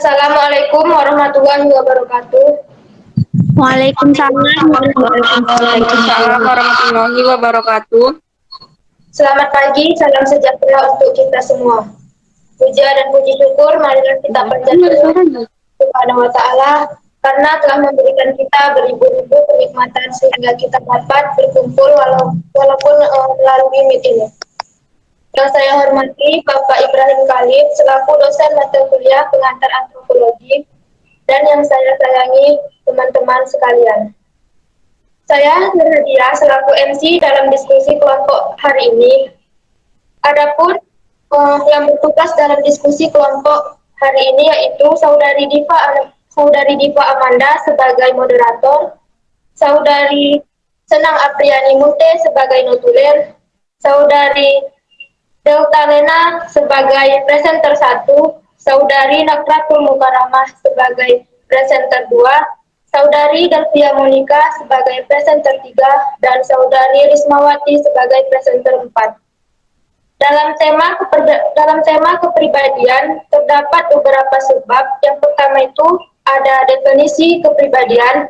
Assalamualaikum warahmatullahi wabarakatuh. Waalaikumsalam warahmatullahi Waalaikumsalam warahmatullahi wabarakatuh. Selamat pagi, salam sejahtera untuk kita semua. Puja dan puji syukur marilah kita panjatkan kepada wa Ta'ala karena telah memberikan kita beribu-ribu kenikmatan sehingga kita dapat berkumpul walaupun melalui meeting. Yang saya hormati Bapak Ibrahim Khalid selaku dosen mata kuliah pengantar antropologi dan yang saya sayangi teman-teman sekalian. Saya Nurhadia selaku MC dalam diskusi kelompok hari ini. Adapun yang bertugas dalam diskusi kelompok hari ini yaitu Saudari Diva Amanda sebagai moderator, Saudari Senang Apriani Mute sebagai notulen, Saudari Delta Lena sebagai presenter 1, Saudari Nakratul Mukaramah sebagai presenter 2, Saudari Delvia Monika sebagai presenter 3, dan Saudari Rismawati sebagai presenter 4. Dalam tema kepribadian terdapat beberapa sebab. Yang pertama itu ada definisi kepribadian,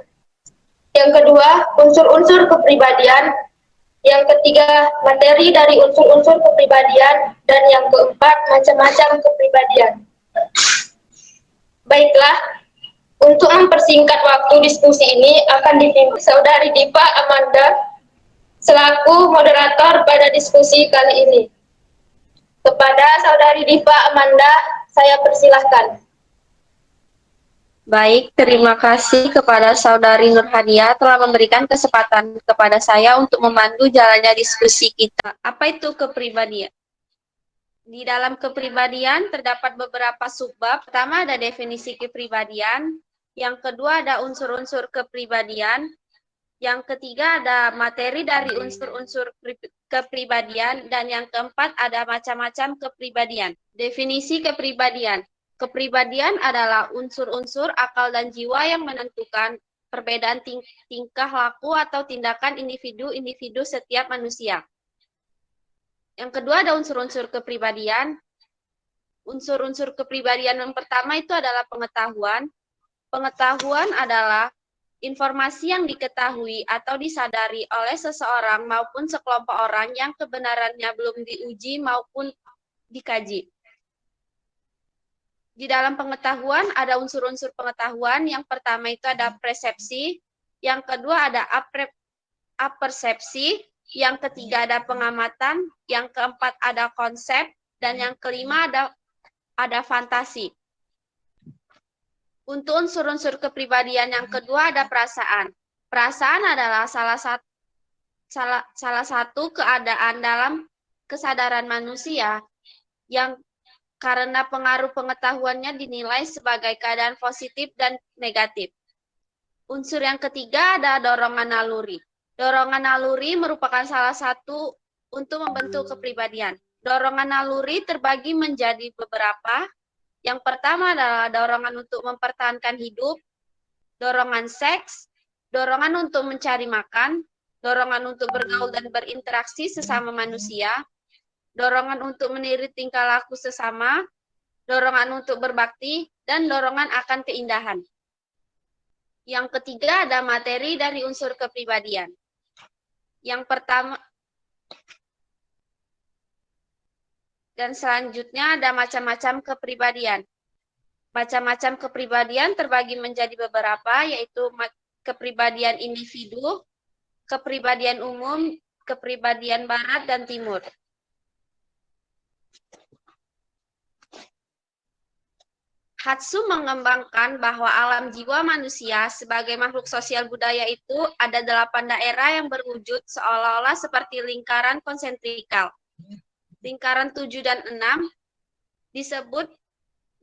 yang kedua unsur-unsur kepribadian, yang ketiga materi dari unsur-unsur kepribadian, dan yang keempat macam-macam kepribadian. Baiklah, untuk mempersingkat waktu diskusi ini akan dipimpin Saudari Diva Amanda selaku moderator pada diskusi kali ini. Kepada Saudari Diva Amanda, saya persilahkan. Baik, terima kasih kepada Saudari Nurhadia telah memberikan kesempatan kepada saya untuk memandu jalannya diskusi kita. Apa itu kepribadian? Di dalam kepribadian terdapat beberapa subbab. Pertama ada definisi kepribadian, yang kedua ada unsur-unsur kepribadian, yang ketiga ada materi dari unsur-unsur kepribadian, dan yang keempat ada macam-macam kepribadian. Definisi kepribadian. Kepribadian adalah unsur-unsur akal dan jiwa yang menentukan perbedaan tingkah laku atau tindakan individu-individu setiap manusia. Yang kedua ada unsur-unsur kepribadian. Unsur-unsur kepribadian yang pertama itu adalah pengetahuan. Pengetahuan adalah informasi yang diketahui atau disadari oleh seseorang maupun sekelompok orang yang kebenarannya belum diuji maupun dikaji. Di dalam pengetahuan ada unsur-unsur pengetahuan. Yang pertama itu ada persepsi, yang kedua ada apersepsi, yang ketiga ada pengamatan, yang keempat ada konsep, dan yang kelima ada fantasi. Untuk unsur-unsur kepribadian yang kedua ada perasaan. Perasaan adalah salah satu keadaan dalam kesadaran manusia yang karena pengaruh pengetahuannya dinilai sebagai keadaan positif dan negatif. Unsur yang ketiga ada dorongan naluri. Dorongan naluri merupakan salah satu untuk membentuk kepribadian. Dorongan naluri terbagi menjadi beberapa. Yang pertama adalah dorongan untuk mempertahankan hidup, dorongan seks, dorongan untuk mencari makan, dorongan untuk bergaul dan berinteraksi sesama manusia, dorongan untuk meniru tingkah laku sesama, dorongan untuk berbakti, dan dorongan akan keindahan. Yang ketiga ada materi dari unsur kepribadian. Yang pertama dan selanjutnya ada macam-macam kepribadian. Macam-macam kepribadian terbagi menjadi beberapa, yaitu kepribadian individu, kepribadian umum, kepribadian barat dan timur. Hatsu mengembangkan bahwa alam jiwa manusia sebagai makhluk sosial budaya itu ada 8 daerah yang berwujud seolah-olah seperti lingkaran konsentrikal. Lingkaran 7 dan 6 disebut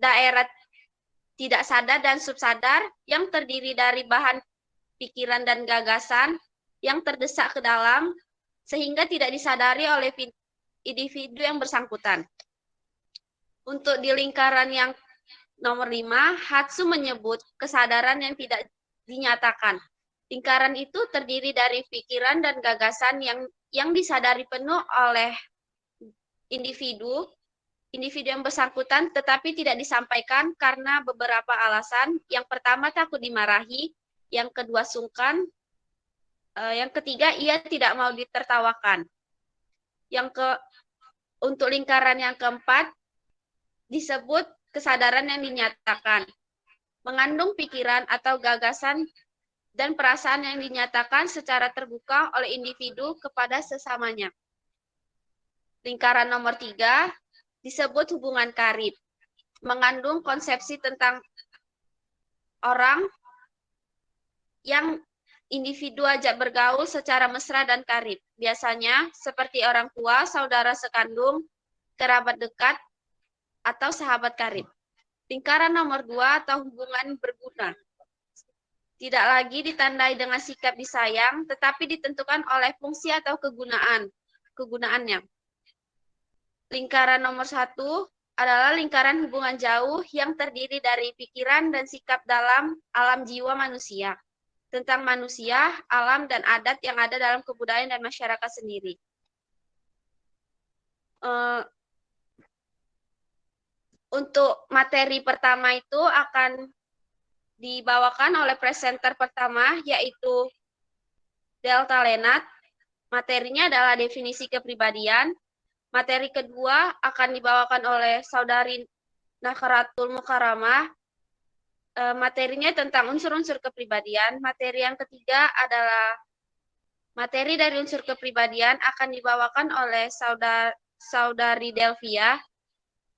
daerah tidak sadar dan subsadar yang terdiri dari bahan pikiran dan gagasan yang terdesak ke dalam sehingga tidak disadari oleh individu yang bersangkutan. Untuk di lingkaran yang nomor 5, Hatsu menyebut kesadaran yang tidak dinyatakan. Lingkaran itu terdiri dari pikiran dan gagasan yang disadari penuh oleh individu individu yang bersangkutan tetapi tidak disampaikan karena beberapa alasan. Yang pertama, takut dimarahi. Yang kedua, sungkan. Yang ketiga, ia tidak mau ditertawakan. Untuk lingkaran yang keempat, disebut kesadaran yang dinyatakan. Mengandung pikiran atau gagasan dan perasaan yang dinyatakan secara terbuka oleh individu kepada sesamanya. Lingkaran nomor 3 disebut hubungan karib. Mengandung konsepsi tentang orang yang individu ajak bergaul secara mesra dan karib. Biasanya seperti orang tua, saudara sekandung, kerabat dekat, atau sahabat karib. Lingkaran nomor 2 atau hubungan berguna. Tidak lagi ditandai dengan sikap disayang, tetapi ditentukan oleh fungsi atau kegunaannya. Lingkaran nomor 1 adalah lingkaran hubungan jauh yang terdiri dari pikiran dan sikap dalam alam jiwa manusia, tentang manusia, alam, dan adat yang ada dalam kebudayaan dan masyarakat sendiri. Untuk materi pertama itu akan dibawakan oleh presenter pertama, yaitu Delta Lenat. Materinya adalah definisi kepribadian. Materi kedua akan dibawakan oleh Saudari Nakhratul Mukarramah. Materinya tentang unsur-unsur kepribadian. Materi yang ketiga adalah materi dari unsur kepribadian akan dibawakan oleh Saudari Delvia.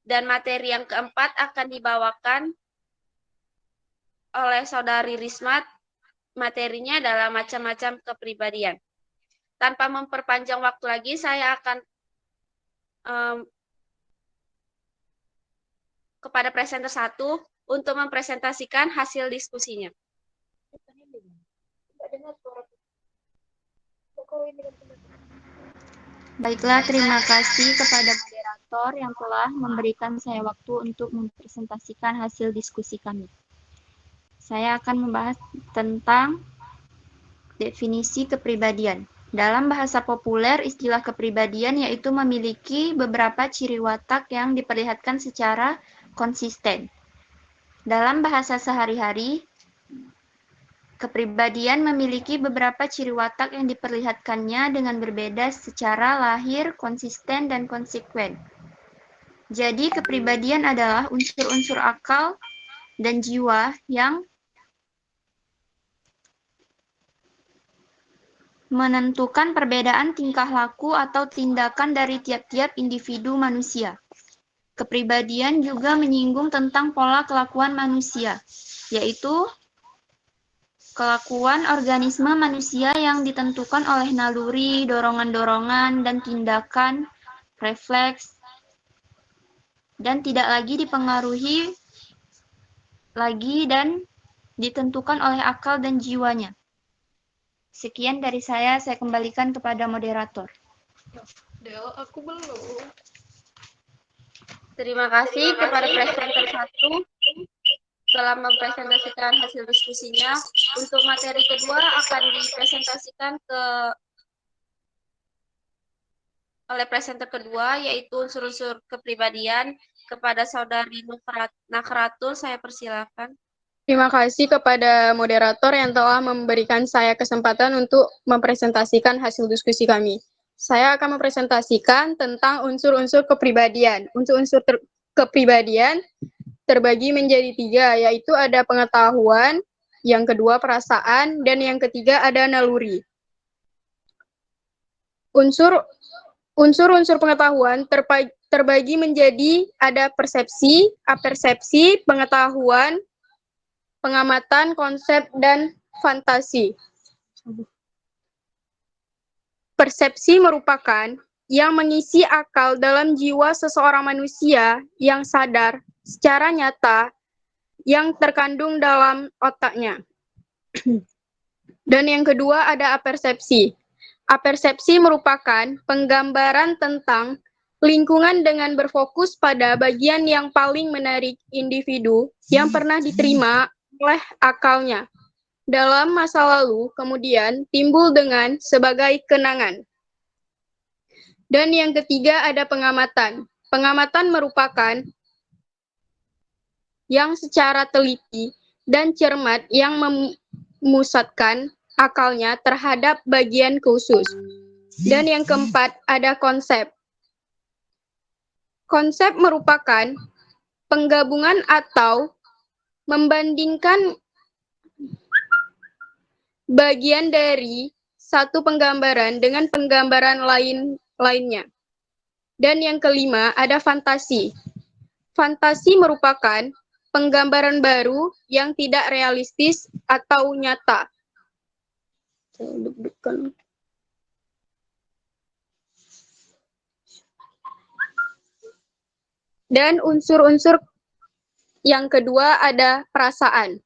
Dan materi yang keempat akan dibawakan oleh Saudari Rismat. Materinya adalah macam-macam kepribadian. Tanpa memperpanjang waktu lagi, saya akan kepada presenter 1 untuk mempresentasikan hasil diskusinya. Baiklah, terima kasih kepada moderator yang telah memberikan saya waktu untuk mempresentasikan hasil diskusi kami. Saya akan membahas tentang definisi kepribadian. Dalam bahasa populer, istilah kepribadian yaitu memiliki beberapa ciri watak yang diperlihatkan secara konsisten. Dalam bahasa sehari-hari, kepribadian memiliki beberapa ciri watak yang diperlihatkannya dengan berbeda secara lahir, konsisten, dan konsekuen. Jadi, kepribadian adalah unsur-unsur akal dan jiwa yang menentukan perbedaan tingkah laku atau tindakan dari tiap-tiap individu manusia. Kepribadian juga menyinggung tentang pola kelakuan manusia, yaitu kelakuan organisme manusia yang ditentukan oleh naluri, dorongan-dorongan, dan tindakan, refleks, dan tidak lagi dipengaruhi lagi dan ditentukan oleh akal dan jiwanya. Sekian dari saya kembalikan kepada moderator. Del, aku belum. Terima kasih kepada presenter 1 telah mempresentasikan hasil diskusinya. Untuk materi kedua akan dipresentasikan oleh presenter kedua, yaitu unsur-unsur kepribadian. Kepada Saudari Nakhratul, saya persilakan. Terima kasih kepada moderator yang telah memberikan saya kesempatan untuk mempresentasikan hasil diskusi kami. Saya akan mempresentasikan tentang unsur-unsur kepribadian. Unsur-unsur kepribadian terbagi menjadi 3, yaitu ada pengetahuan, yang kedua perasaan, dan yang ketiga ada naluri. Unsur-unsur pengetahuan terbagi menjadi ada persepsi, apersepsi, pengetahuan, pengamatan, konsep, dan fantasi. Persepsi merupakan yang mengisi akal dalam jiwa seseorang manusia yang sadar secara nyata yang terkandung dalam otaknya. Dan yang kedua ada apersepsi. Apersepsi merupakan penggambaran tentang lingkungan dengan berfokus pada bagian yang paling menarik individu yang pernah diterima oleh akalnya dalam masa lalu, kemudian timbul sebagai kenangan. Dan yang ketiga ada pengamatan. Pengamatan merupakan yang secara teliti dan cermat yang memusatkan akalnya terhadap bagian khusus. Dan yang keempat, ada konsep. Konsep merupakan penggabungan atau membandingkan bagian dari satu penggambaran dengan penggambaran lainnya. Dan yang kelima, ada fantasi. Fantasi merupakan penggambaran baru yang tidak realistis atau nyata. Dan unsur-unsur yang kedua ada perasaan.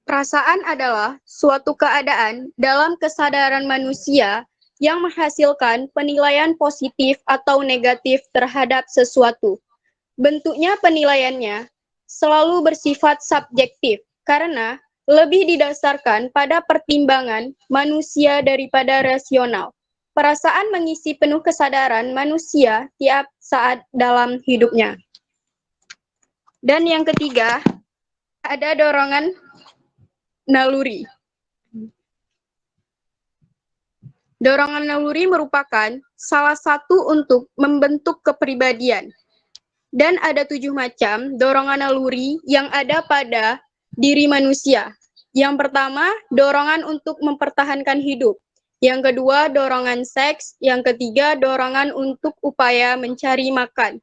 Perasaan adalah suatu keadaan dalam kesadaran manusia yang menghasilkan penilaian positif atau negatif terhadap sesuatu. Bentuknya penilaiannya selalu bersifat subjektif karena lebih didasarkan pada pertimbangan manusia daripada rasional. Perasaan mengisi penuh kesadaran manusia tiap saat dalam hidupnya. Dan yang ketiga, ada dorongan naluri. Dorongan naluri merupakan salah satu untuk membentuk kepribadian. Dan ada 7 macam dorongan naluri yang ada pada diri manusia. Yang pertama, dorongan untuk mempertahankan hidup. Yang kedua, dorongan seks. Yang ketiga, dorongan untuk upaya mencari makan.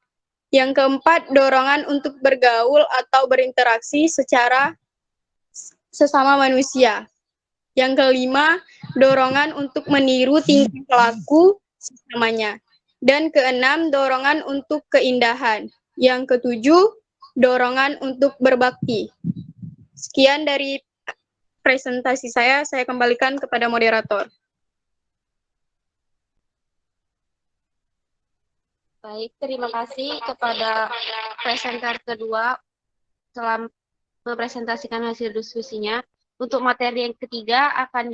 Yang keempat, dorongan untuk bergaul atau berinteraksi secara sesama manusia. Yang kelima, dorongan untuk meniru tingkah laku sesamanya. Dan keenam, dorongan untuk keindahan. Yang ketujuh, dorongan untuk berbakti. Sekian dari presentasi saya kembalikan kepada moderator. Baik, terima kasih kepada presenter kedua telah mempresentasikan hasil diskusinya. Untuk materi yang ketiga akan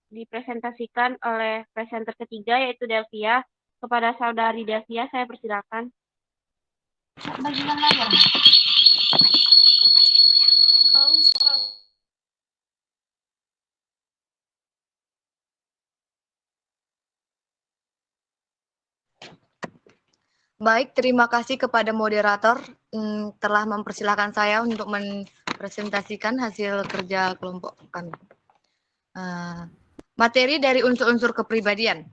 dipresentasikan oleh presenter ketiga yaitu Delvia. Kepada saudari Delvia, saya persilakan. Baik, terima kasih kepada moderator telah mempersilahkan saya untuk mempresentasikan hasil kerja kelompok kami. Materi dari unsur-unsur kepribadian.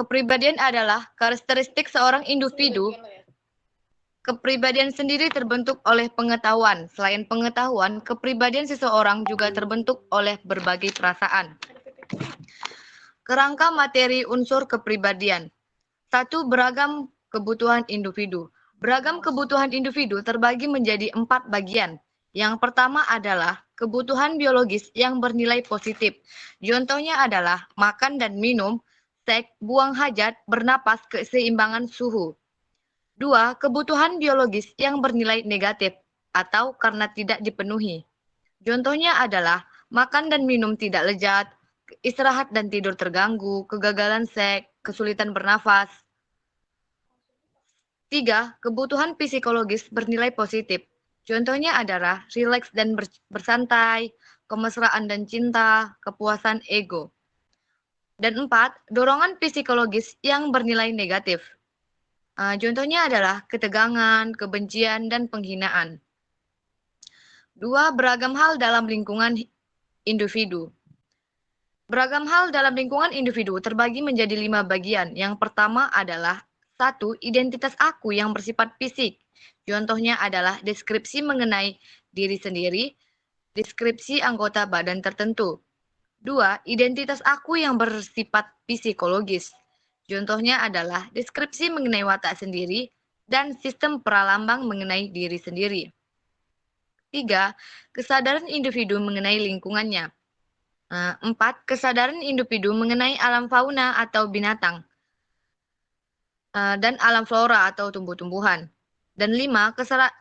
Kepribadian adalah karakteristik seorang individu. Kepribadian sendiri terbentuk oleh pengetahuan. Selain pengetahuan, kepribadian seseorang juga terbentuk oleh berbagai perasaan. Kerangka materi unsur kepribadian. 1. Beragam kebutuhan individu. Beragam kebutuhan individu terbagi menjadi 4 bagian. Yang pertama adalah kebutuhan biologis yang bernilai positif. Contohnya adalah makan dan minum, seks, buang hajat, bernapas, keseimbangan suhu. 2. Kebutuhan biologis yang bernilai negatif atau karena tidak dipenuhi. Contohnya adalah makan dan minum tidak lezat, istirahat dan tidur terganggu, kegagalan seks, kesulitan bernafas. 3. Kebutuhan psikologis bernilai positif. Contohnya adalah rileks dan bersantai, kemesraan dan cinta, kepuasan ego. Dan 4. Dorongan psikologis yang bernilai negatif. Contohnya adalah ketegangan, kebencian, dan penghinaan. 2. Beragam hal dalam lingkungan individu. Beragam hal dalam lingkungan individu terbagi menjadi 5 bagian. Yang pertama adalah 1. Identitas aku yang bersifat fisik. Contohnya adalah deskripsi mengenai diri sendiri, deskripsi anggota badan tertentu. 2. Identitas aku yang bersifat psikologis. Contohnya adalah deskripsi mengenai watak sendiri dan sistem pralambang mengenai diri sendiri. 3. Kesadaran individu mengenai lingkungannya. 4. Kesadaran individu mengenai alam fauna atau binatang dan alam flora atau tumbuh-tumbuhan. Dan 5,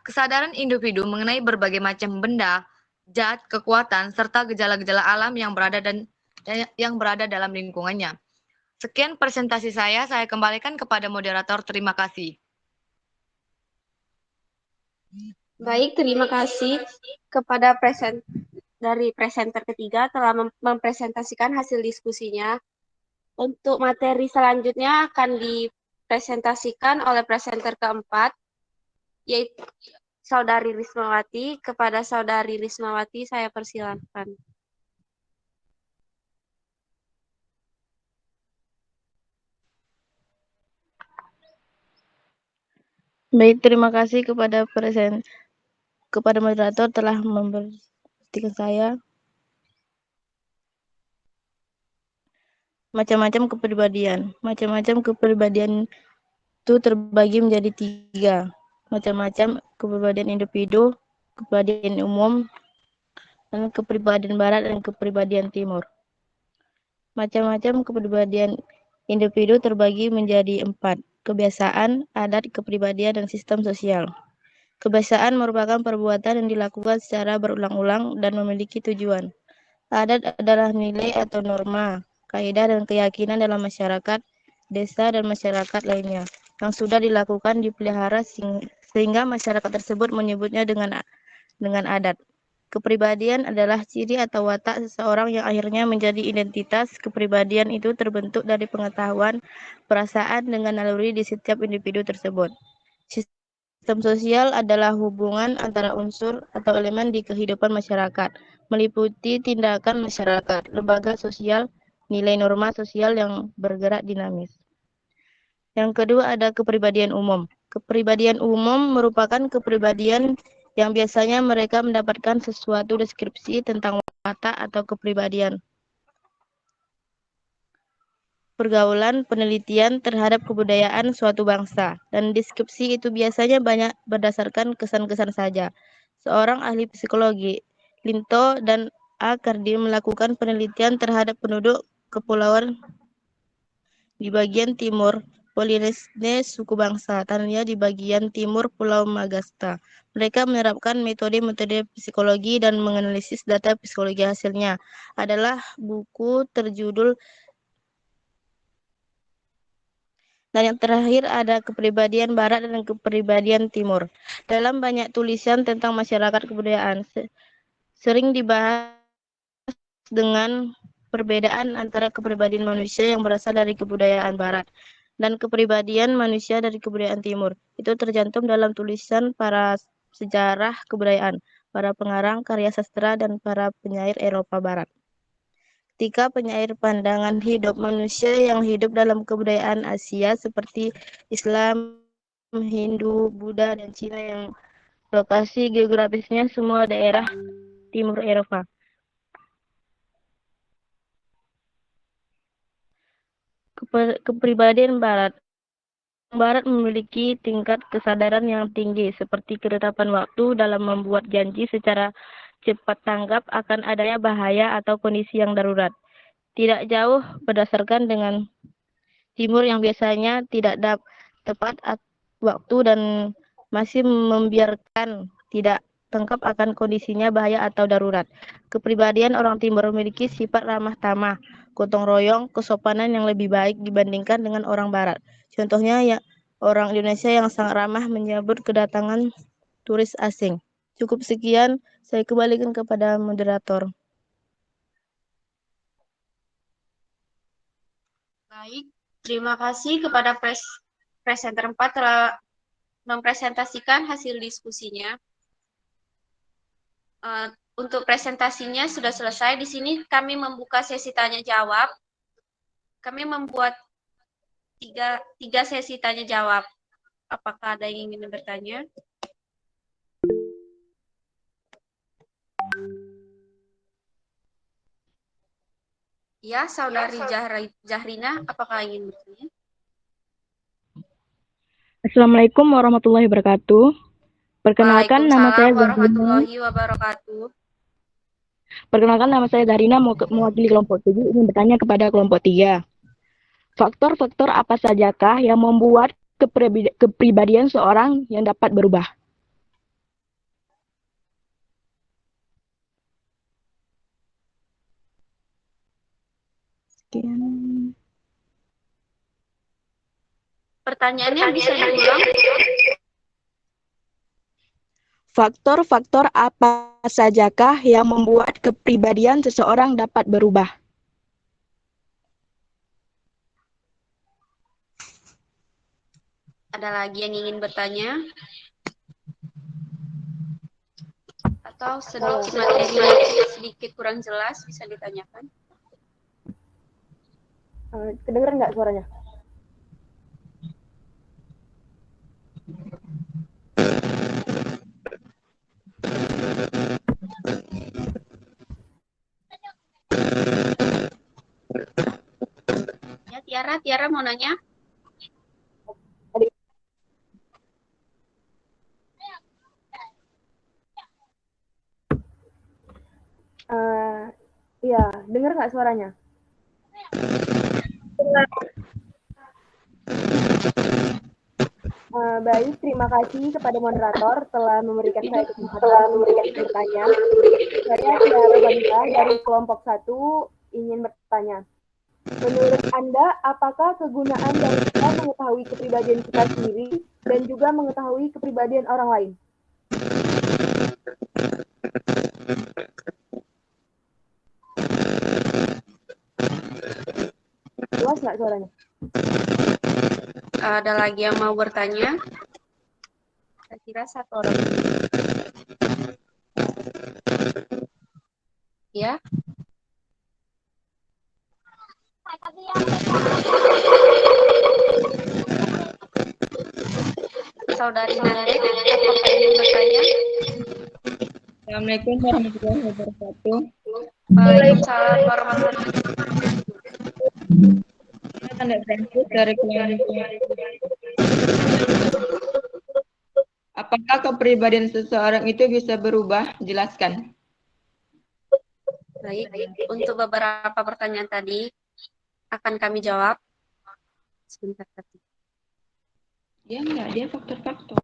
kesadaran individu mengenai berbagai macam benda, zat, kekuatan, serta gejala-gejala alam yang berada dalam lingkungannya. Sekian presentasi saya kembalikan kepada moderator. Terima kasih. Baik, terima kasih kepada presenter ketiga telah mempresentasikan hasil diskusinya. Untuk materi selanjutnya akan dipresentasikan oleh presenter keempat, yaitu Saudari Rismawati. Kepada Saudari Rismawati, saya persilakan. Baik, terima kasih kepada moderator telah memberhentikan saya. Macam-macam kepribadian itu terbagi menjadi 3. Macam-macam kepribadian individu, kepribadian umum, dan kepribadian barat dan kepribadian timur. Macam-macam kepribadian individu terbagi menjadi 4. Kebiasaan, adat, kepribadian, dan sistem sosial. Kebiasaan merupakan perbuatan yang dilakukan secara berulang-ulang dan memiliki tujuan. Adat adalah nilai atau norma, kaidah dan keyakinan dalam masyarakat, desa, dan masyarakat lainnya yang sudah dilakukan dipelihara sehingga masyarakat tersebut menyebutnya dengan adat. Kepribadian adalah ciri atau watak seseorang yang akhirnya menjadi identitas. Kepribadian itu terbentuk dari pengetahuan, perasaan, dengan naluri di setiap individu tersebut. Sistem sosial adalah hubungan antara unsur atau elemen di kehidupan masyarakat, meliputi tindakan masyarakat, lembaga sosial, nilai norma sosial yang bergerak dinamis. Yang kedua ada kepribadian umum. Kepribadian umum merupakan kepribadian yang biasanya mereka mendapatkan sesuatu deskripsi tentang watak atau kepribadian, pergaulan, penelitian terhadap kebudayaan suatu bangsa, dan deskripsi itu biasanya banyak berdasarkan kesan-kesan saja. Seorang ahli psikologi, Linto dan A. Cardi, melakukan penelitian terhadap penduduk kepulauan di bagian timur Polinesia suku bangsa Tania di bagian timur Pulau Magasta. Mereka menerapkan metode-metode psikologi dan menganalisis data psikologi. Hasilnya adalah buku terjudul. Dan yang terakhir ada kepribadian barat dan kepribadian timur. Dalam banyak tulisan tentang masyarakat kebudayaan, sering dibahas dengan perbedaan antara kepribadian manusia yang berasal dari kebudayaan barat dan kepribadian manusia dari kebudayaan timur. Itu tercantum dalam tulisan para sejarah kebudayaan, para pengarang karya sastra, dan para penyair Eropa Barat. Ketika penyair pandangan hidup manusia yang hidup dalam kebudayaan Asia seperti Islam, Hindu, Buddha, dan Cina yang lokasi geografisnya semua daerah timur Eropa. Kepribadian Barat. Barat memiliki tingkat kesadaran yang tinggi seperti ketetapan waktu dalam membuat janji secara cepat tanggap akan adanya bahaya atau kondisi yang darurat. Tidak jauh berdasarkan dengan timur yang biasanya tidak tepat waktu dan masih membiarkan tidak tangkap akan kondisinya bahaya atau darurat. Kepribadian orang timur memiliki sifat ramah tamah, gotong royong, kesopanan yang lebih baik dibandingkan dengan orang barat. Contohnya ya orang Indonesia yang sangat ramah menyambut kedatangan turis asing. Cukup sekian, saya kembalikan kepada moderator. Baik, terima kasih kepada presenter 4 telah mempresentasikan hasil diskusinya. Untuk presentasinya sudah selesai. Di sini kami membuka sesi tanya jawab. Kami membuat tiga sesi tanya jawab. Apakah ada yang ingin bertanya? Ya, Saudari Jahrina, apakah ingin bertanya? Assalamualaikum warahmatullahi wabarakatuh. Perkenalkan nama saya warahmatullahi wabarakatuh. Perkenalkan nama saya Zahrina, mewakili kelompok 7, ingin bertanya kepada kelompok 3. Faktor-faktor apa sajakah yang membuat kepribadian seorang yang dapat berubah. Sekian. Pertanyaannya bisa diulang? Faktor-faktor apa sajakah yang membuat kepribadian seseorang dapat berubah? Ada lagi yang ingin bertanya? Atau sedikit materi sedikit kurang jelas bisa ditanyakan? Kedengeran nggak suaranya? Ya, Tiara mau nanya? Iya, dengar nggak suaranya? Baik, terima kasih kepada moderator telah memberikan saya kesempatan bertanya. Saya Tiara Balita dari kelompok 1 ingin bertanya. Menurut Anda, apakah kegunaan dari kita mengetahui kepribadian kita sendiri dan juga mengetahui kepribadian orang lain? Jelas nggak suaranya? Ada lagi yang mau bertanya? Saya kira satu orang. Ya. Saudari Nande, apakah ingin bertanya? Assalamualaikum warahmatullahi wabarakatuh. Waalaikumsalam warahmatullahi wabarakatuh. Tanda Francis dari kelompok. Apakah kepribadian seseorang itu bisa berubah? Jelaskan. Baik, untuk beberapa pertanyaan tadi akan kami jawab. Sebentar tadi. Dia enggak, dia faktor-faktor.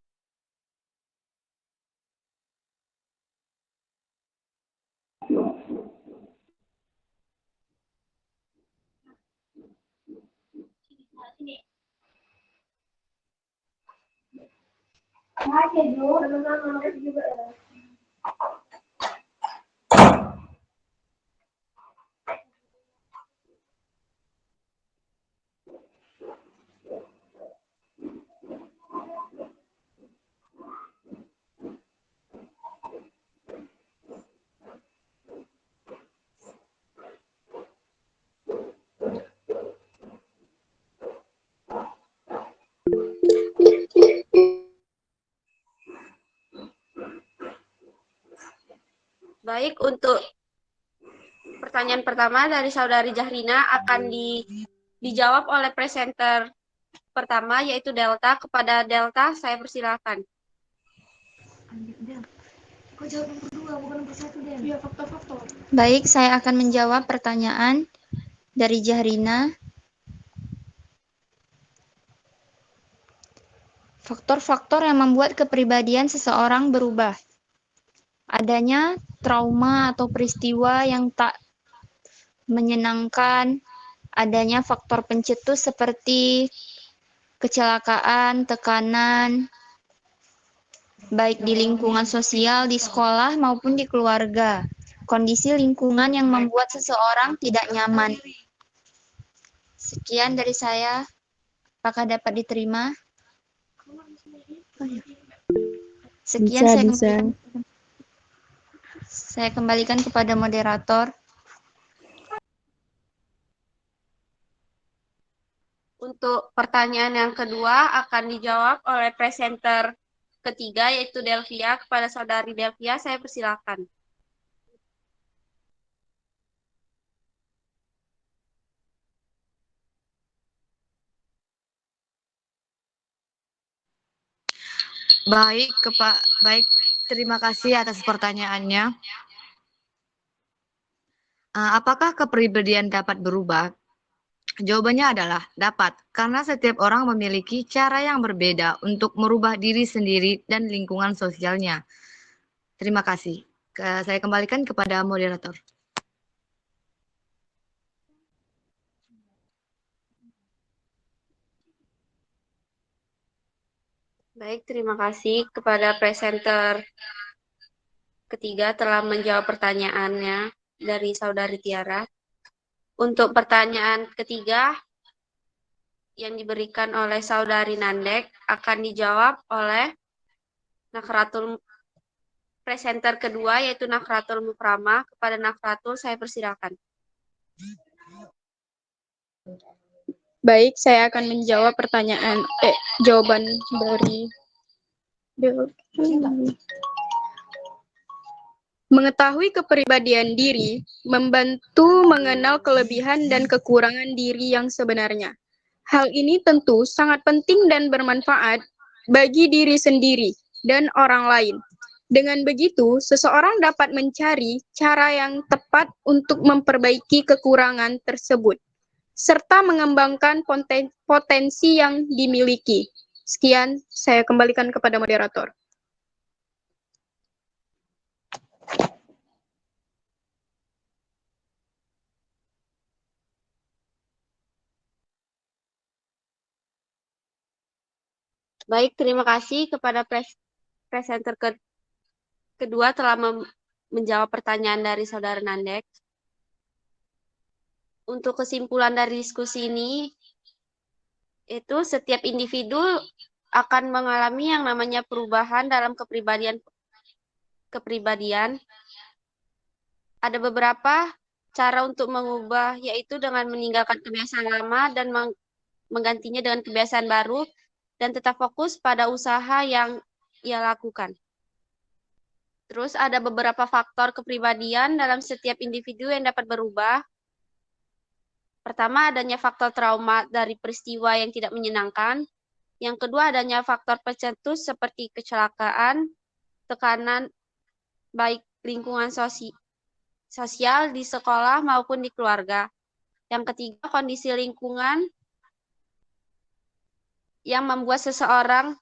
Baik, untuk pertanyaan pertama dari Saudari Jahrina akan dijawab oleh presenter pertama, yaitu Delta. Kepada Delta, saya persilakan. Baik, saya akan menjawab pertanyaan dari Jahrina. Faktor-faktor yang membuat kepribadian seseorang berubah. Adanya trauma atau peristiwa yang tak menyenangkan, adanya faktor pencetus seperti kecelakaan, tekanan, baik di lingkungan sosial, di sekolah, maupun di keluarga. Kondisi lingkungan yang membuat seseorang tidak nyaman. Sekian dari saya. Apakah dapat diterima? Sekian saya kembalikan kepada moderator. Untuk pertanyaan yang kedua akan dijawab oleh presenter ketiga, yaitu Delvia. Kepada Saudari Delvia, saya persilakan. Baik, terima kasih atas pertanyaannya. Apakah kepribadian dapat berubah? Jawabannya adalah dapat, karena setiap orang memiliki cara yang berbeda untuk merubah diri sendiri dan lingkungan sosialnya. Terima kasih. Saya kembalikan kepada moderator. Baik, terima kasih kepada presenter ketiga telah menjawab pertanyaannya dari Saudari Tiara. Untuk pertanyaan ketiga yang diberikan oleh Saudari Nandek akan dijawab oleh Nakratul presenter kedua yaitu Nakratul Mukrama. Kepada Nakratul saya persilakan. Baik, saya akan menjawab jawaban dari mengetahui kepribadian diri, membantu mengenal kelebihan dan kekurangan diri yang sebenarnya. Hal ini tentu sangat penting dan bermanfaat bagi diri sendiri dan orang lain. Dengan begitu, seseorang dapat mencari cara yang tepat untuk memperbaiki kekurangan tersebut, serta mengembangkan potensi yang dimiliki. Sekian, saya kembalikan kepada moderator. Baik, terima kasih kepada presenter kedua telah menjawab pertanyaan dari Saudara Nandek. Untuk kesimpulan dari diskusi ini, itu setiap individu akan mengalami yang namanya perubahan dalam kepribadian. Ada beberapa cara untuk mengubah, yaitu dengan meninggalkan kebiasaan lama dan menggantinya dengan kebiasaan baru, dan tetap fokus pada usaha yang ia lakukan. Terus ada beberapa faktor kepribadian dalam setiap individu yang dapat berubah. Pertama, adanya faktor trauma dari peristiwa yang tidak menyenangkan. Yang kedua, adanya faktor pencetus seperti kecelakaan, tekanan baik lingkungan sosial di sekolah maupun di keluarga. Yang ketiga, kondisi lingkungan yang membuat seseorang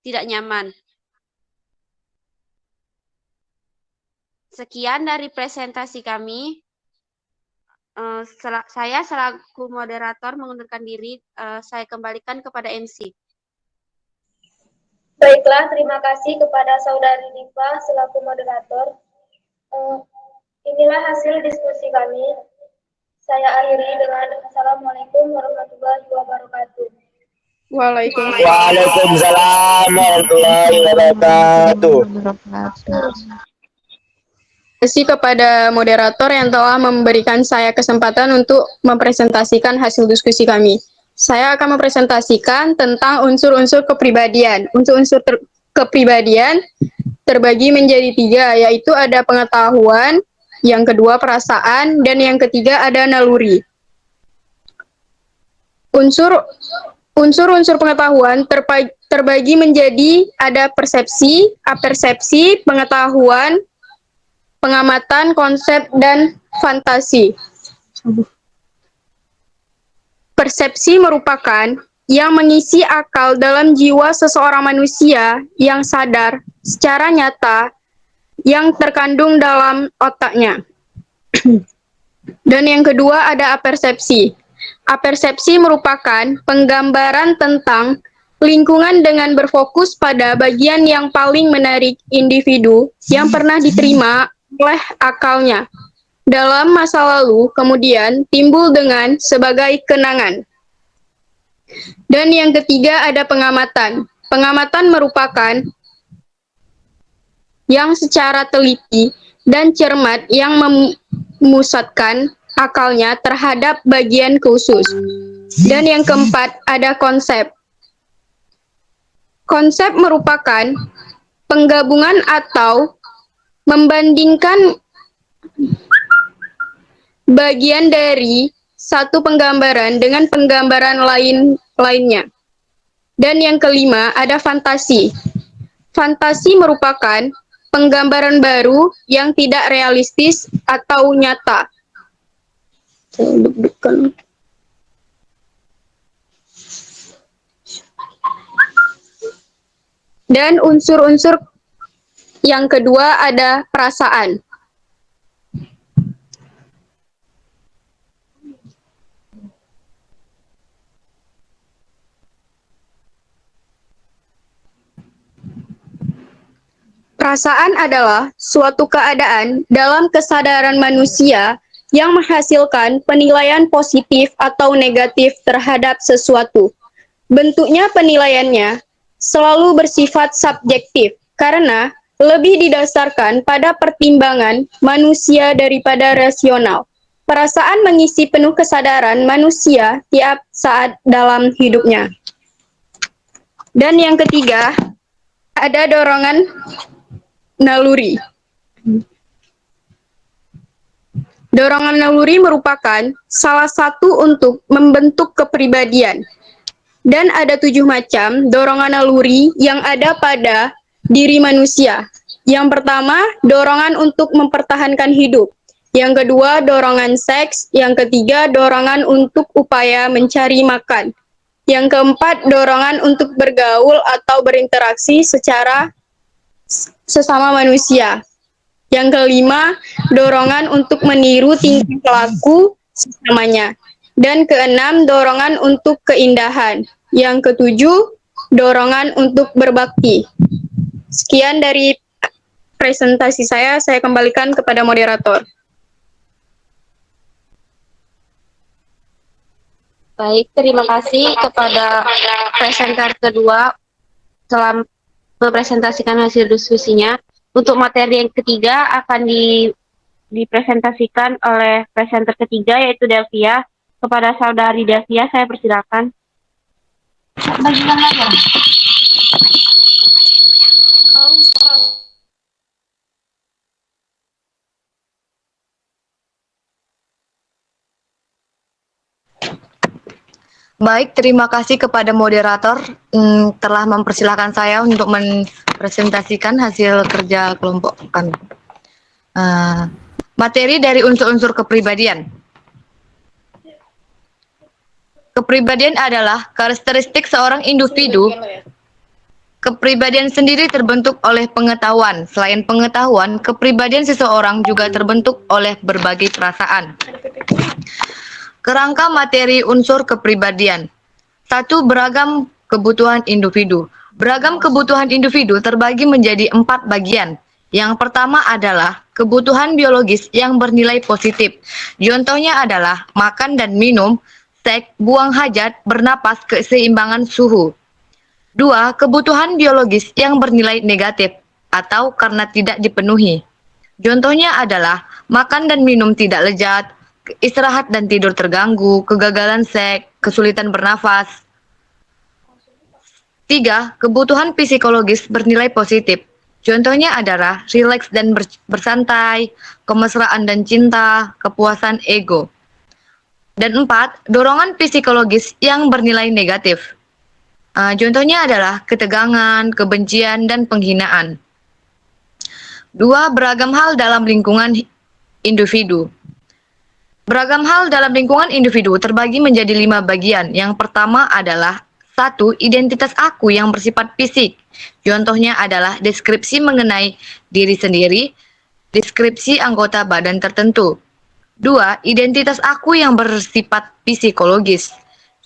tidak nyaman. Sekian dari presentasi kami. Saya selaku moderator mengundurkan diri. Saya kembalikan kepada MC. Baiklah, terima kasih kepada Saudari Diva selaku moderator. Inilah hasil diskusi kami. Saya akhiri dengan Assalamualaikum warahmatullahi wabarakatuh. Waalaikumsalam warahmatullahi wabarakatuh. Terima kasih kepada moderator yang telah memberikan saya kesempatan untuk mempresentasikan hasil diskusi kami. Saya akan mempresentasikan tentang unsur-unsur kepribadian. Unsur-unsur kepribadian terbagi menjadi 3, yaitu ada pengetahuan, yang kedua perasaan, dan yang ketiga ada naluri. Unsur-unsur pengetahuan terbagi menjadi ada persepsi, apersepsi, pengetahuan, pengamatan, konsep, dan fantasi. Persepsi merupakan yang mengisi akal dalam jiwa seseorang manusia yang sadar secara nyata yang terkandung dalam otaknya. Dan yang kedua ada apersepsi. Apersepsi merupakan penggambaran tentang lingkungan dengan berfokus pada bagian yang paling menarik individu yang pernah diterima oleh akalnya dalam masa lalu, kemudian timbul dengan sebagai kenangan. Dan yang ketiga ada pengamatan. Pengamatan merupakan yang secara teliti dan cermat yang memusatkan akalnya terhadap bagian khusus. Dan yang keempat ada konsep. Konsep merupakan penggabungan atau membandingkan bagian dari satu penggambaran dengan penggambaran lainnya. Dan yang kelima ada fantasi. Fantasi merupakan penggambaran baru yang tidak realistis atau nyata. Dan unsur-unsur yang kedua ada perasaan. Perasaan adalah suatu keadaan dalam kesadaran manusia yang menghasilkan penilaian positif atau negatif terhadap sesuatu. Bentuknya penilaiannya selalu bersifat subjektif karena lebih didasarkan pada pertimbangan manusia daripada rasional. Perasaan mengisi penuh kesadaran manusia tiap saat dalam hidupnya. Dan yang ketiga, ada dorongan naluri. Dorongan naluri merupakan salah satu untuk membentuk kepribadian. Dan ada 7 macam dorongan naluri yang ada pada diri manusia. Yang pertama, dorongan untuk mempertahankan hidup. Yang kedua, dorongan seks. Yang ketiga, dorongan untuk upaya mencari makan. Yang keempat, dorongan untuk bergaul atau berinteraksi secara sesama manusia. Yang kelima, dorongan untuk meniru tingkah laku sesamanya. Dan keenam, dorongan untuk keindahan. Yang ketujuh, dorongan untuk berbakti. Sekian dari presentasi saya kembalikan kepada moderator. Baik, terima kasih kepada presenter kedua telah mempresentasikan hasil diskusinya. Untuk materi yang ketiga akan dipresentasikan oleh presenter ketiga yaitu Delvia. Kepada saudari Delvia, saya persilakan. Baik, terima kasih kepada moderator telah mempersilahkan saya untuk mempresentasikan hasil kerja kelompok kami. Materi dari unsur-unsur kepribadian. Kepribadian adalah karakteristik seorang individu. Kepribadian sendiri terbentuk oleh pengetahuan. Selain pengetahuan, kepribadian seseorang juga terbentuk oleh berbagai perasaan. Kerangka materi unsur kepribadian. 1. Beragam kebutuhan individu. Beragam kebutuhan individu terbagi menjadi 4 bagian. Yang pertama adalah kebutuhan biologis yang bernilai positif. Contohnya adalah makan dan minum, seks, buang hajat, bernapas, keseimbangan suhu. 2. Kebutuhan biologis yang bernilai negatif atau karena tidak dipenuhi. Contohnya adalah makan dan minum tidak lezat, istirahat dan tidur terganggu, kegagalan seks, kesulitan bernafas. 3. Kebutuhan psikologis bernilai positif. Contohnya adalah rileks dan bersantai, kemesraan dan cinta, kepuasan ego. Dan 4. Dorongan psikologis yang bernilai negatif. Contohnya adalah ketegangan, kebencian, dan penghinaan. 2. Beragam hal dalam lingkungan individu. Beragam hal dalam lingkungan individu terbagi menjadi 5 bagian. Yang pertama adalah 1. Identitas aku yang bersifat fisik. Contohnya adalah deskripsi mengenai diri sendiri, deskripsi anggota badan tertentu. 2. Identitas aku yang bersifat psikologis.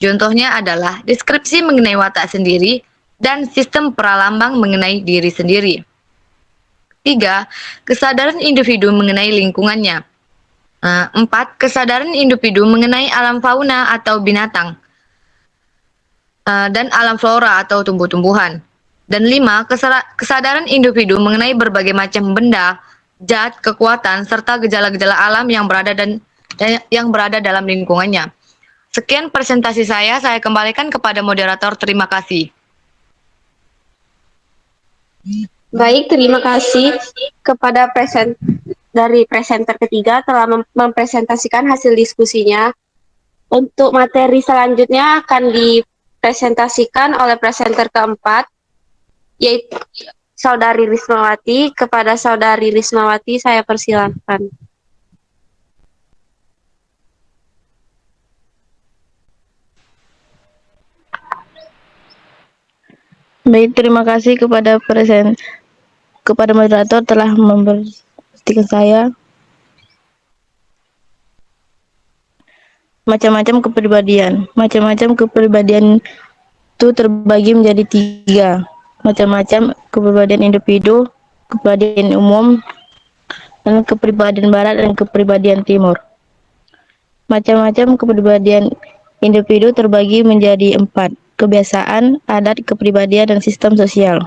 Contohnya adalah deskripsi mengenai watak sendiri dan sistem pralambang mengenai diri sendiri. 3. Kesadaran individu mengenai lingkungannya. 4. Kesadaran individu mengenai alam fauna atau binatang. Dan alam flora atau tumbuh-tumbuhan. Dan 5. Kesadaran individu mengenai berbagai macam benda, zat, kekuatan, serta gejala-gejala alam yang berada dalam lingkungannya. Sekian presentasi saya kembalikan kepada moderator. Terima kasih. Baik, terima kasih kepada presenter ketiga telah mempresentasikan hasil diskusinya. Untuk materi selanjutnya akan dipresentasikan oleh presenter keempat, yaitu Saudari Rismawati. Kepada Saudari Rismawati, saya persilahkan. Baik, terima kasih kepada moderator telah memberhentikan saya. Macam-macam kepribadian itu terbagi menjadi 3. Macam-macam kepribadian individu, kepribadian umum, dan kepribadian barat dan kepribadian timur. Macam-macam kepribadian individu terbagi menjadi 4. Kebiasaan, adat, kepribadian, dan sistem sosial.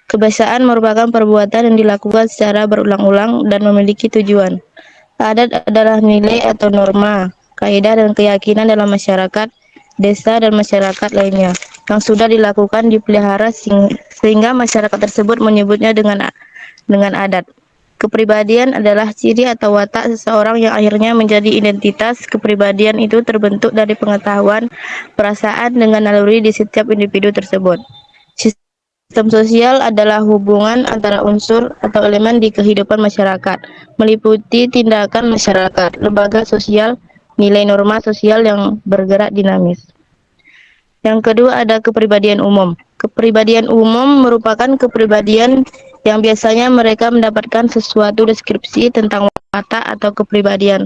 Kebiasaan merupakan perbuatan yang dilakukan secara berulang-ulang dan memiliki tujuan. Adat adalah nilai atau norma, kaidah dan keyakinan dalam masyarakat, desa dan masyarakat lainnya yang sudah dilakukan dipelihara sehingga masyarakat tersebut menyebutnya dengan adat. Kepribadian adalah ciri atau watak seseorang yang akhirnya menjadi identitas. Kepribadian itu terbentuk dari pengetahuan, perasaan dengan naluri di setiap individu tersebut. Sistem sosial adalah hubungan antara unsur atau elemen di kehidupan masyarakat, meliputi tindakan masyarakat, lembaga sosial, nilai norma sosial yang bergerak dinamis. Yang kedua ada kepribadian umum. Kepribadian umum merupakan kepribadian yang biasanya mereka mendapatkan sesuatu deskripsi tentang watak atau kepribadian,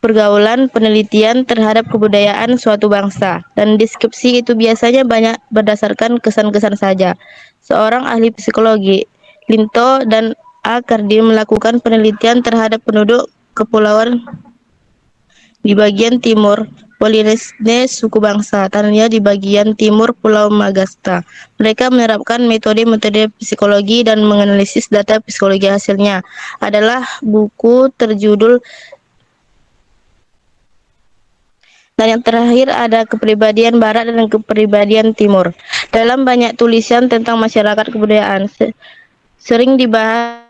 pergaulan, penelitian terhadap kebudayaan suatu bangsa, dan deskripsi itu biasanya banyak berdasarkan kesan-kesan saja. Seorang ahli psikologi, Linto dan A. Cardi, melakukan penelitian terhadap penduduk kepulauan di bagian timur Polinesia suku bangsa Tania di bagian timur Pulau Magasta. Mereka menerapkan metode-metode psikologi dan menganalisis data psikologi. Hasilnya adalah buku terjudul. Dan yang terakhir ada kepribadian barat dan kepribadian timur. Dalam banyak tulisan tentang masyarakat kebudayaan, sering dibahas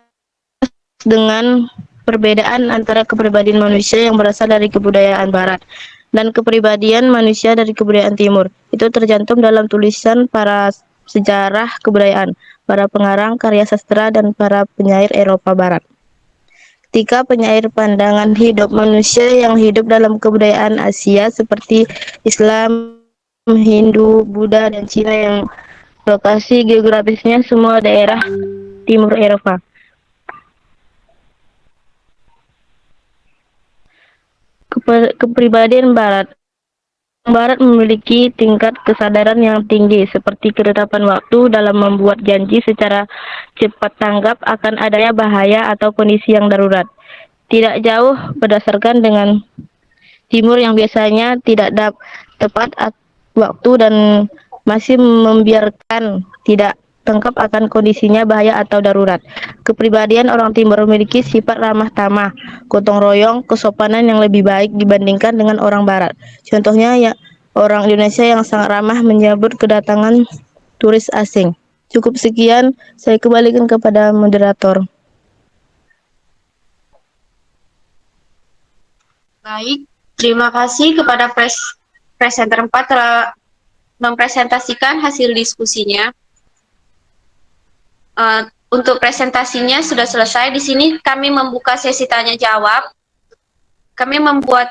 dengan perbedaan antara kepribadian manusia yang berasal dari kebudayaan barat dan kepribadian manusia dari kebudayaan timur. Itu tercantum dalam tulisan para sejarah kebudayaan, para pengarang karya sastra, dan para penyair Eropa Barat. Ketika penyair pandangan hidup manusia yang hidup dalam kebudayaan Asia seperti Islam, Hindu, Buddha, dan Cina yang lokasi geografisnya semua daerah timur Eropa. Kepribadian barat. Barat memiliki tingkat kesadaran yang tinggi, seperti ketetapan waktu dalam membuat janji secara cepat tanggap akan adanya bahaya atau kondisi yang darurat. Tidak jauh berdasarkan dengan timur yang biasanya tidak tepat waktu dan masih membiarkan tidak tangkap akan kondisinya bahaya atau darurat. Kepribadian orang timur memiliki sifat ramah tamah, gotong royong, kesopanan yang lebih baik dibandingkan dengan orang barat. Contohnya ya orang Indonesia yang sangat ramah menyambut kedatangan turis asing. Cukup sekian, saya kembalikan kepada moderator. Baik, terima kasih kepada presenter 4 telah mempresentasikan hasil diskusinya. Untuk presentasinya sudah selesai. Di sini kami membuka sesi tanya jawab. Kami membuat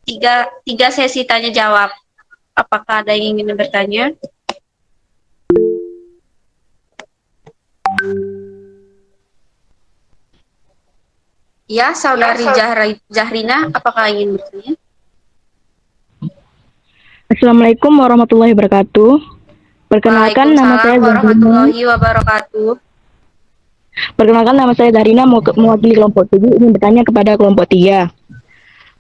tiga sesi tanya jawab. Apakah ada yang ingin bertanya? Ya, Saudari Jahrina, apakah ingin bertanya? Assalamualaikum warahmatullahi wabarakatuh. Perkenalkan nama saya warahmatullahi wabarakatuh. Perkenalkan nama saya Zahrina, mewakili kelompok 7, ingin bertanya kepada kelompok 3.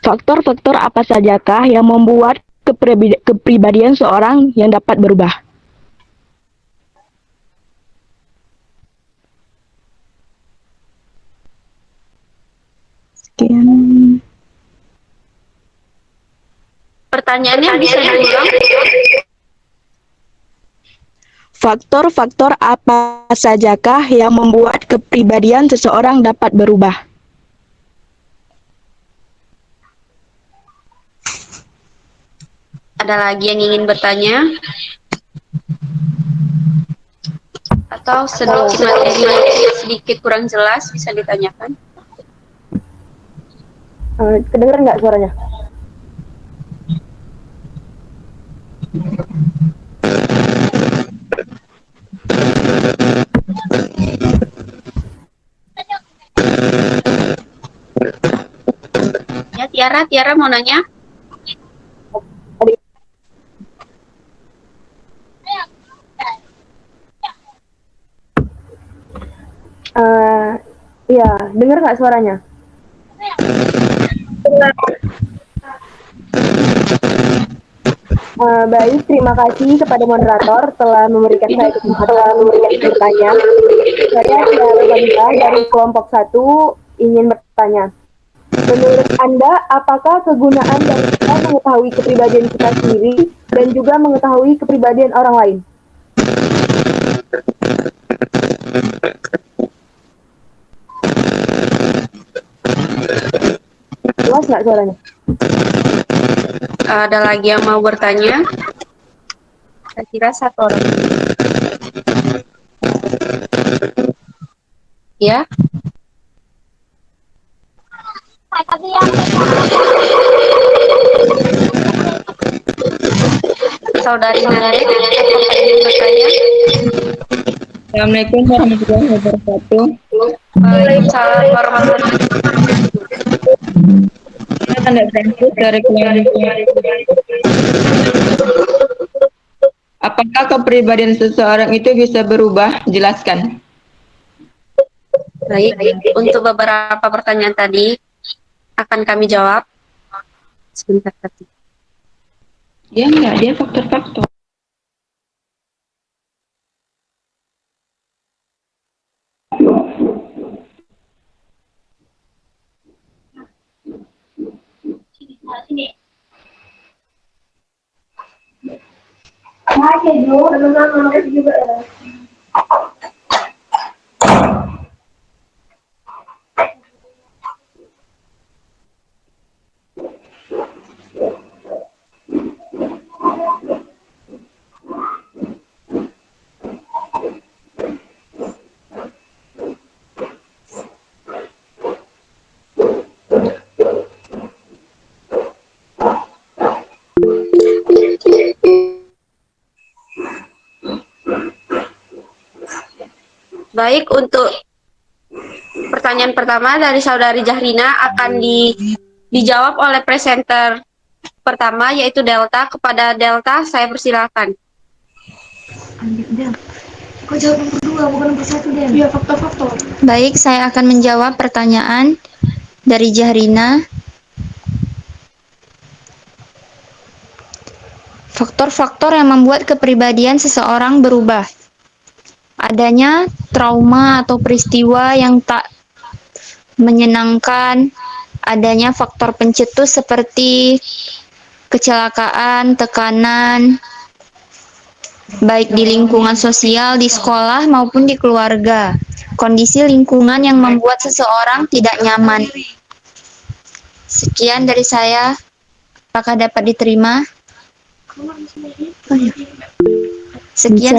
Faktor-faktor apa sajakah yang membuat kepribadian seorang yang dapat berubah? Sekian. Pertanyaannya bisa diulang? Faktor-faktor apa sajakah yang membuat kepribadian seseorang dapat berubah? Ada lagi yang ingin bertanya? Atau sedikit kurang jelas bisa ditanyakan? Kedengeran nggak suaranya? Ya, Tiara mau nanya? Iya, dengar nggak suaranya? Baik, terima kasih kepada moderator telah memberikan saya kesempatan untuk bertanya. Saya Tiara Banita dari kelompok 1 ingin bertanya. Menurut Anda, apakah kegunaan dari kita mengetahui kepribadian kita sendiri dan juga mengetahui kepribadian orang lain? Jelas nggak suaranya? Ada lagi yang mau bertanya? Saya kira satu orang. Ya. Saudari Nadek, apakah ingin bertanya? Assalamualaikum warahmatullahi wabarakatuh. Waalaikumsalam warahmatullahi wabarakatuh. Saya Tanda Francis dari kelompok. Apakah kepribadian seseorang itu bisa berubah? Jelaskan. Baik, untuk beberapa pertanyaan tadi akan kami jawab. Sebentar tadi. Ya enggak, dia faktor-faktor. Baik, untuk pertanyaan pertama dari Saudari Jahrina akan dijawab oleh presenter pertama, yaitu Delta. Kepada Delta, saya persilakan. Kau jawab yang kedua, bukan nomor satu, Den. Iya, faktor-faktor. Baik, saya akan menjawab pertanyaan dari Jahrina. Faktor-faktor yang membuat kepribadian seseorang berubah. Adanya trauma atau peristiwa yang tak menyenangkan, adanya faktor pencetus seperti kecelakaan, tekanan, baik di lingkungan sosial, di sekolah, maupun di keluarga. Kondisi lingkungan yang membuat seseorang tidak nyaman. Sekian dari saya. Apakah dapat diterima? Sekian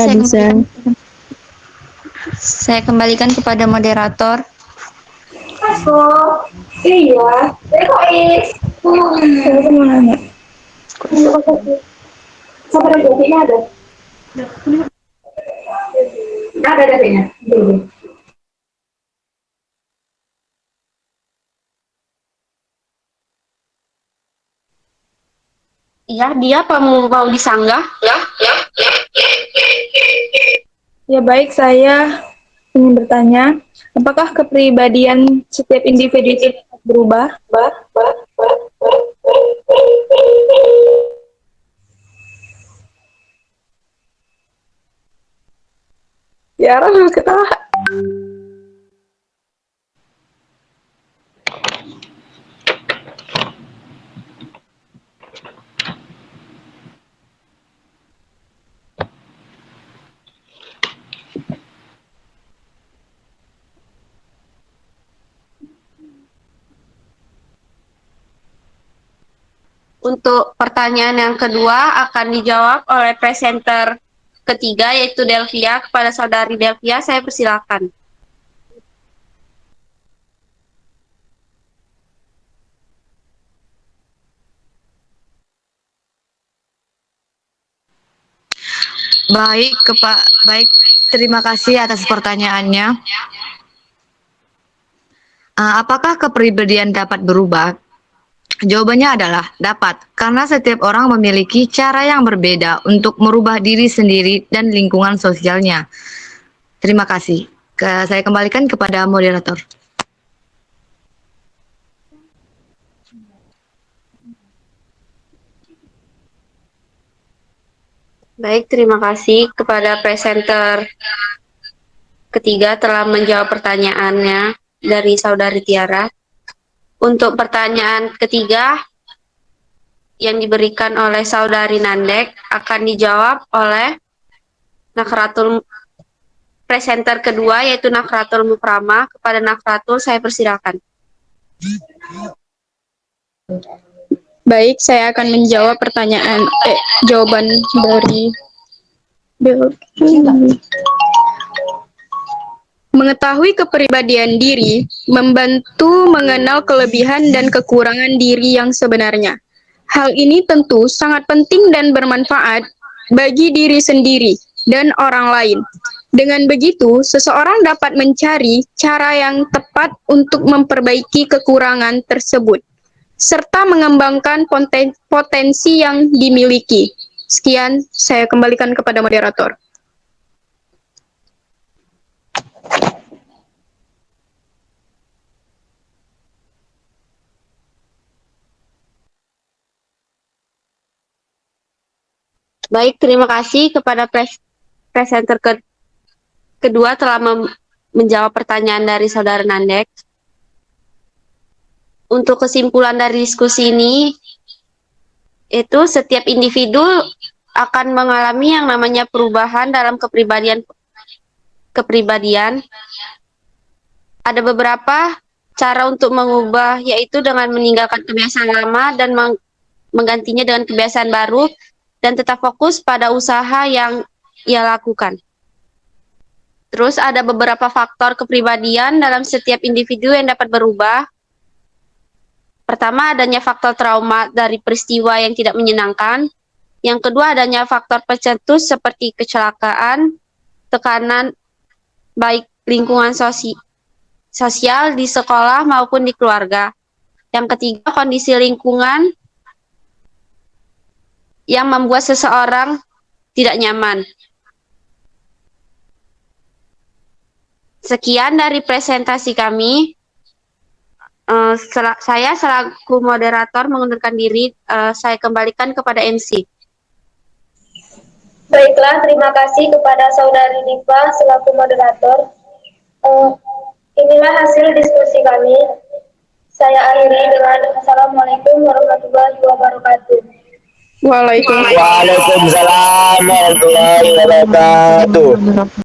saya kembalikan kepada moderator. Iya, Saya mau nanya. sampai ada ada. Ada datanya. Iya, dia apa mau disanggah? Ya baik, saya ingin bertanya, apakah kepribadian setiap individu itu berubah? Ya, harus ketawa. Untuk pertanyaan yang kedua akan dijawab oleh presenter ketiga, yaitu Delvia. Kepada Saudari Delvia, saya persilakan. Baik, terima kasih atas pertanyaannya. Apakah kepribadian dapat berubah? Jawabannya adalah dapat, karena setiap orang memiliki cara yang berbeda untuk merubah diri sendiri dan lingkungan sosialnya. Terima kasih. Saya kembalikan kepada moderator. Baik, terima kasih kepada presenter ketiga telah menjawab pertanyaannya dari Saudari Tiara. Untuk pertanyaan ketiga yang diberikan oleh Saudari Nandek akan dijawab oleh Nakratul presenter kedua, yaitu Nakratul Mukrama. Kepada Nakratul saya persilakan. Baik, saya akan menjawab jawaban dari mengetahui kepribadian diri, membantu mengenal kelebihan dan kekurangan diri yang sebenarnya. Hal ini tentu sangat penting dan bermanfaat bagi diri sendiri dan orang lain. Dengan begitu, seseorang dapat mencari cara yang tepat untuk memperbaiki kekurangan tersebut, serta mengembangkan potensi yang dimiliki. Sekian, saya kembalikan kepada moderator. Baik, terima kasih kepada presenter kedua telah menjawab pertanyaan dari Saudara Nandek. Untuk kesimpulan dari diskusi ini, itu setiap individu akan mengalami yang namanya perubahan dalam kepribadian. Ada beberapa cara untuk mengubah, yaitu dengan meninggalkan kebiasaan lama dan menggantinya dengan kebiasaan baru, dan tetap fokus pada usaha yang ia lakukan. Terus ada beberapa faktor kepribadian dalam setiap individu yang dapat berubah. Pertama, adanya faktor trauma dari peristiwa yang tidak menyenangkan. Yang kedua, adanya faktor pencetus seperti kecelakaan, tekanan baik lingkungan sosial di sekolah maupun di keluarga. Yang ketiga, kondisi lingkungan yang membuat seseorang tidak nyaman. Sekian dari presentasi kami. Saya selaku moderator mengundurkan diri. Saya kembalikan kepada MC. Baiklah, terima kasih kepada Saudari Diva selaku moderator. Inilah hasil diskusi kami. Saya akhiri dengan Assalamualaikum warahmatullahi wabarakatuh. Waalaikumsalam. Waalaikumsalam warahmatullahi wabarakatuh.